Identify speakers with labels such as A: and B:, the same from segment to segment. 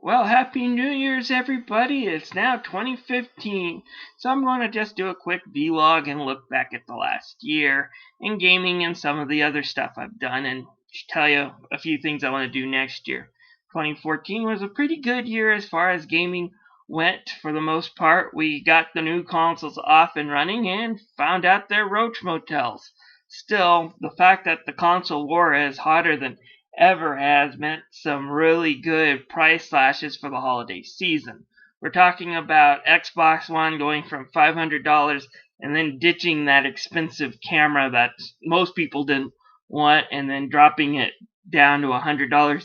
A: Well, Happy New Year's, everybody. It's now 2015, so I'm going to just do a quick vlog and look back at the last year in gaming and some of the other stuff I've done and tell you a few things I want to do next year. 2014 was a pretty good year as far as gaming went for the most part. We got the new consoles off and running and found out they're roach motels. Still, the fact that the console war is hotter than ever has meant some really good price slashes for the holiday season. We're talking about Xbox One going from $500 and then ditching that expensive camera that most people didn't want and then dropping it down to $100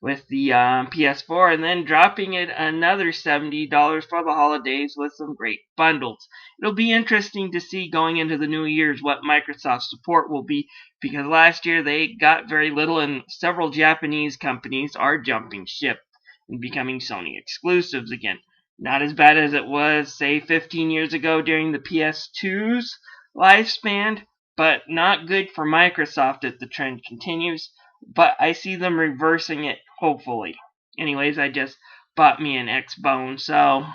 A: with the PS4 and then dropping it another $70 for the holidays with some great bundles. It'll be interesting to see going into the new year's what Microsoft's support will be because last year they got very little and several Japanese companies are jumping ship and becoming Sony exclusives again. Not as bad as it was, say, 15 years ago during the PS2's lifespan, but not good for Microsoft if the trend continues. But I see them reversing it, hopefully. Anyways, I just bought me an Xbone, so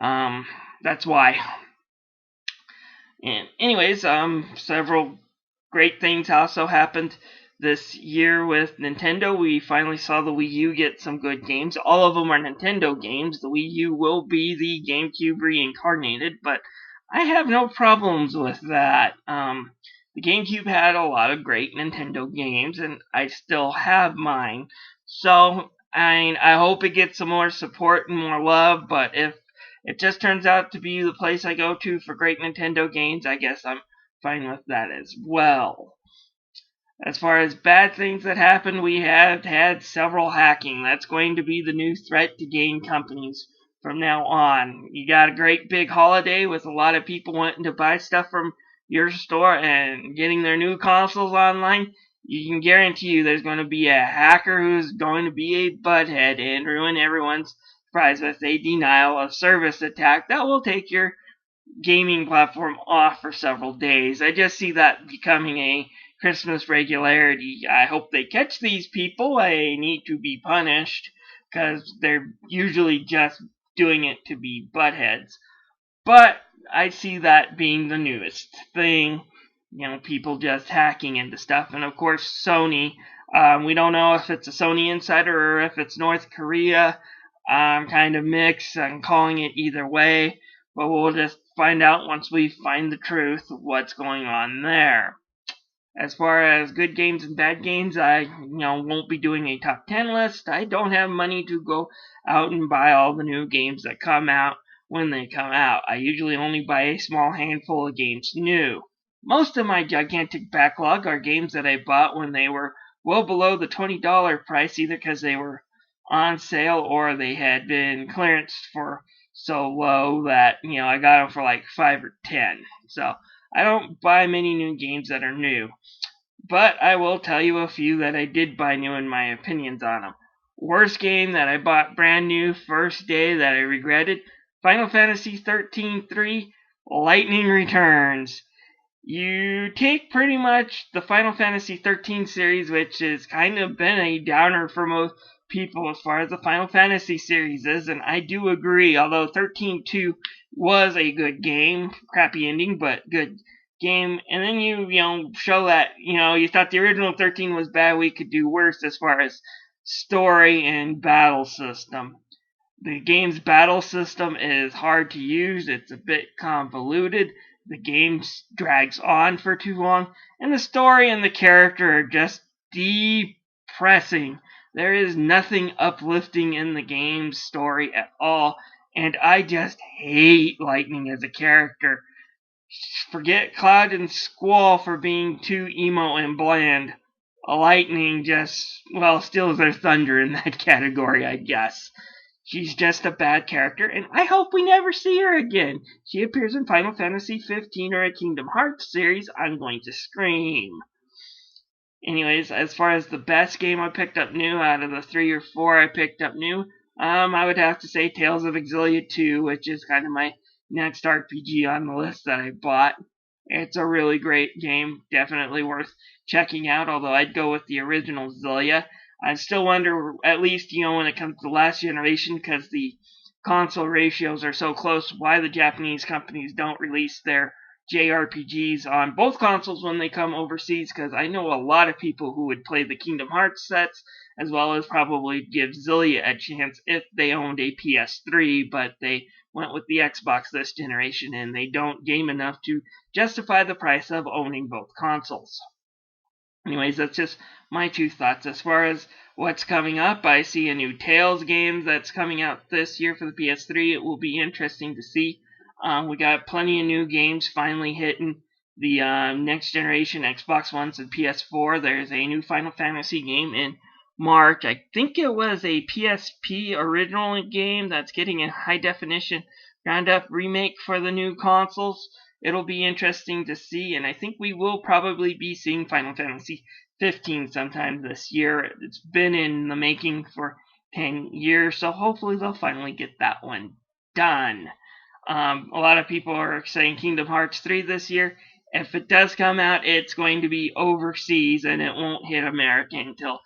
A: that's why. And anyways, several great things also happened this year with Nintendo. We finally saw the Wii U get some good games. All of them are Nintendo games. The Wii U will be the GameCube reincarnated, but I have no problems with that. The GameCube had a lot of great Nintendo games, and I still have mine. So, I hope it gets some more support and more love, but if it just turns out to be the place I go to for great Nintendo games, I guess I'm fine with that as well. As far as bad things that happened, we have had several hacking. That's going to be the new threat to game companies from now on. You got a great big holiday with a lot of people wanting to buy stuff from your store and getting their new consoles online. You can guarantee you there's going to be a hacker who's going to be a butthead and ruin everyone's surprise with a denial of service attack that will take your gaming platform off for several days. I just see that becoming a Christmas regularity. I hope they catch these people. They need to be punished because they're usually just doing it to be buttheads. But I see that being the newest thing. People just hacking into stuff. And of course, Sony. We don't know if it's a Sony insider or if it's North Korea. Kind of mixed. I'm calling it either way. But we'll just find out once we find the truth of what's going on there. As far as good games and bad games, I won't be doing a top 10 list. I don't have money to go out and buy all the new games that come out when they come out. I usually only buy a small handful of games new. Most of my gigantic backlog are games that I bought when they were well below the $20 price, either because they were on sale or they had been clearanced for so low that I got them for like 5 or 10. So I don't buy many new games that are new, but I will tell you a few that I did buy new and my opinions on them. Worst game that I bought brand new first day that I regretted: Final Fantasy 13-3 Lightning Returns. You take pretty much the Final Fantasy 13 series, which has kind of been a downer for most people as far as the Final Fantasy series is, and I do agree, although 13-2 was a good game, crappy ending, but good game, and then you show that, you thought the original 13 was bad, we could do worse as far as story and battle system. The game's battle system is hard to use, it's a bit convoluted, the game drags on for too long, and the story and the character are just depressing. There is nothing uplifting in the game's story at all, and I just hate Lightning as a character. Forget Cloud and Squall for being too emo and bland. Lightning just, steals their thunder in that category, I guess. She's just a bad character, and I hope we never see her again. She appears in Final Fantasy 15 or a Kingdom Hearts series, I'm going to scream. Anyways, as far as the best game I picked up new out of the 3 or 4 I picked up new, I would have to say Tales of Xillia 2, which is kind of my next RPG on the list that I bought. It's a really great game, definitely worth checking out, although I'd go with the original Xillia. I still wonder, at least, when it comes to the last generation, because the console ratios are so close, why the Japanese companies don't release their JRPGs on both consoles when they come overseas, because I know a lot of people who would play the Kingdom Hearts sets, as well as probably give Zillia a chance if they owned a PS3, but they went with the Xbox this generation, and they don't game enough to justify the price of owning both consoles. Anyways, that's just my two thoughts. As far as what's coming up, I see a new Tales game that's coming out this year for the PS3. It will be interesting to see. We got plenty of new games finally hitting the next generation Xbox Ones and PS4. There's a new Final Fantasy game in March. I think it was a PSP original game that's getting a high definition ground up remake for the new consoles. It'll be interesting to see, and I think we will probably be seeing Final Fantasy 15 sometime this year. It's been in the making for 10 years, so hopefully they'll finally get that one done. A lot of people are saying Kingdom Hearts 3 this year. If it does come out, it's going to be overseas, and it won't hit America until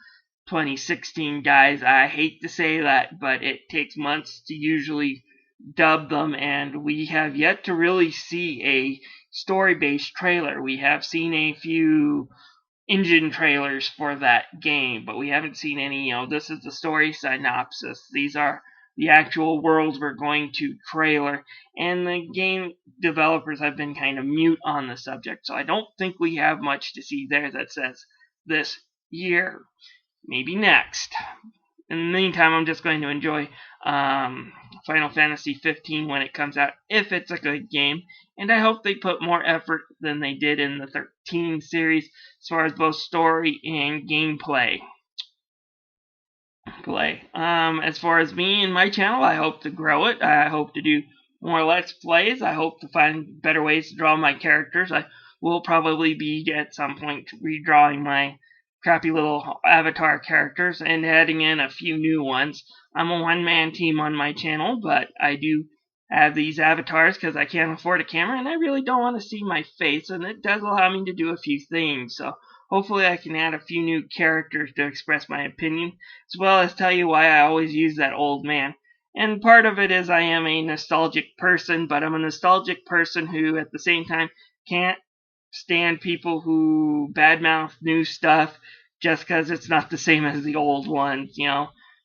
A: 2016, guys. I hate to say that, but it takes months to usually dub them, and we have yet to really see a story-based trailer. We have seen a few engine trailers for that game, but we haven't seen any, this is the story synopsis. These are the actual worlds we're going to trailer, and the game developers have been kind of mute on the subject, so I don't think we have much to see there that says this year. Maybe next. In the meantime, I'm just going to enjoy Final Fantasy 15 when it comes out, if it's a good game, and I hope they put more effort than they did in the 13 series as far as both story and gameplay. As far as me and my channel, I hope to grow it. I hope to do more Let's Plays. I hope to find better ways to draw my characters. I will probably be, at some point, redrawing my crappy little avatar characters and adding in a few new ones. I'm a one-man team on my channel, but I do have these avatars because I can't afford a camera, and I really don't want to see my face, and it does allow me to do a few things. So hopefully I can add a few new characters to express my opinion, as well as tell you why I always use that old man. And part of it is I am a nostalgic person, but I'm a nostalgic person who, at the same time, can't stand people who badmouth new stuff just because it's not the same as the old ones.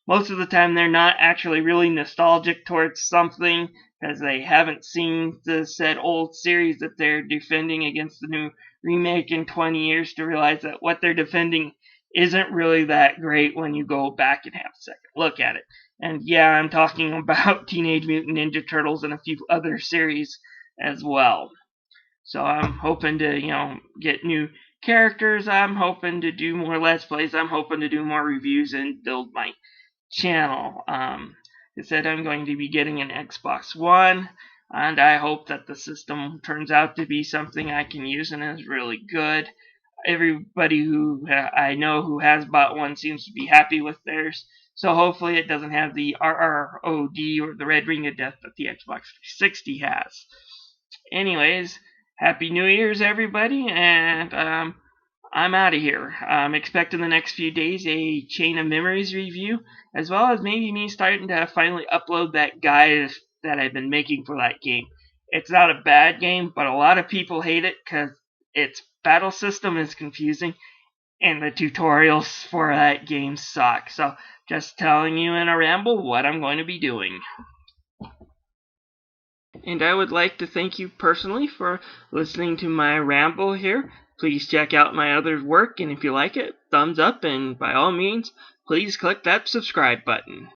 A: Most of the time they're not actually really nostalgic towards something because they haven't seen the said old series that they're defending against the new remake in 20 years to realize that what they're defending isn't really that great when you go back and have a second look at it. And yeah, I'm talking about Teenage Mutant Ninja Turtles and a few other series as well. So I'm hoping to, get new characters. I'm hoping to do more Let's Plays. I'm hoping to do more reviews and build my channel. I said I'm going to be getting an Xbox One, and I hope that the system turns out to be something I can use and is really good. Everybody who I know who has bought one seems to be happy with theirs. So hopefully it doesn't have the RROD or the Red Ring of Death that the Xbox 360 has. Anyways, Happy New Year's, everybody, and I'm out of here. I'm expecting the next few days a Chain of Memories review, as well as maybe me starting to finally upload that guide that I've been making for that game. It's not a bad game, but a lot of people hate it because its battle system is confusing, and the tutorials for that game suck. So, just telling you in a ramble what I'm going to be doing. And I would like to thank you personally for listening to my ramble here. Please check out my other work, and if you like it, thumbs up, and by all means, please click that subscribe button.